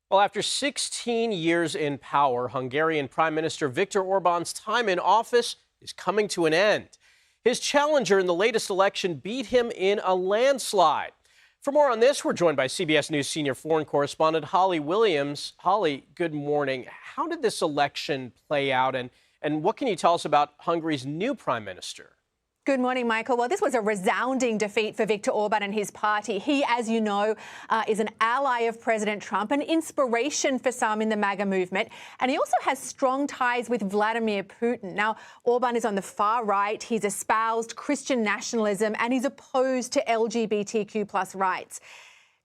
Well, after 16 years in power, Hungarian Prime Minister Viktor Orbán's time in office is coming to an end. His challenger in the latest election beat him in a landslide. For more on this, we're joined by CBS News senior foreign correspondent Holly Williams. Holly, good morning. How did this election play out, and what can you tell us about Hungary's new prime minister? Good morning, Michael. Well, this was a resounding defeat for Viktor Orbán and his party. He, as you know, is an ally of President Trump, an inspiration for some in the MAGA movement. And he also has strong ties with Vladimir Putin. Now, Orbán is on the far right. He's espoused Christian nationalism and he's opposed to LGBTQ+ rights.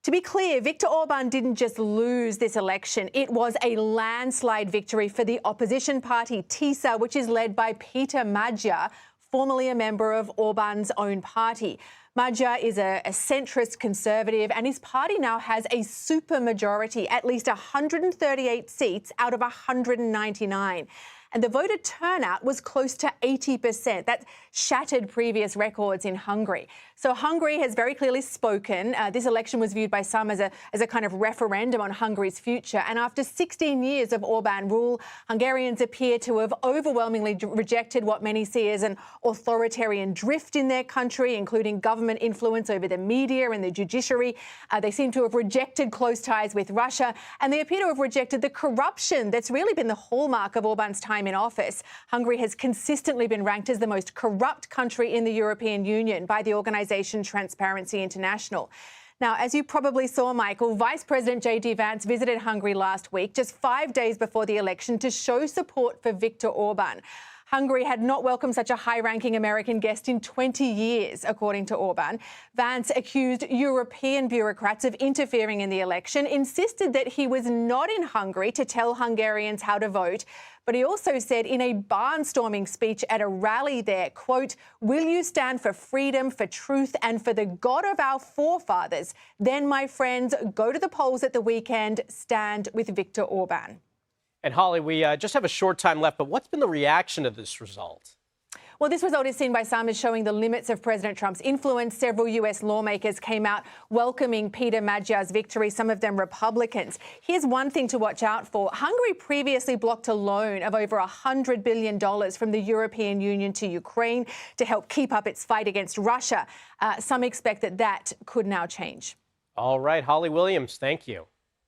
To be clear, Viktor Orbán didn't just lose this election. It was a landslide victory for the opposition party, TISA, which is led by Peter Magyar, formerly a member of Orbán's own party. Magyar is a centrist conservative, and his party now has a supermajority, at least 138 seats out of 199. And the voter turnout was close to 80%. That shattered previous records in Hungary. So Hungary has very clearly spoken. This election was viewed by some as a kind of referendum on Hungary's future. And after 16 years of Orbán rule, Hungarians appear to have overwhelmingly rejected what many see as an authoritarian drift in their country, including government influence over the media and the judiciary. They seem to have rejected close ties with Russia, and they appear to have rejected the corruption that's really been the hallmark of Orbán's time in office. Hungary has consistently been ranked as the most corrupt country in the European Union by the organisation Transparency International. Now, as you probably saw, Michael, Vice President J.D. Vance visited Hungary last week, just 5 days before the election, to show support for Viktor Orbán. Hungary had not welcomed such a high-ranking American guest in 20 years, according to Orbán. Vance accused European bureaucrats of interfering in the election, insisted that he was not in Hungary to tell Hungarians how to vote. But he also said in a barnstorming speech at a rally there, quote, "Will you stand for freedom, for truth, and for the God of our forefathers? Then, my friends, go to the polls at the weekend, stand with Viktor Orbán." And Holly, we just have a short time left, but what's been the reaction to this result? Well, this result is seen by some as showing the limits of President Trump's influence. Several US lawmakers came out welcoming Peter Magyar's victory, some of them Republicans. Here's one thing to watch out for. Hungary previously blocked a loan of over $100 billion from the European Union to Ukraine to help keep up its fight against Russia. Some expect that could now change. All right, Holly Williams, thank you.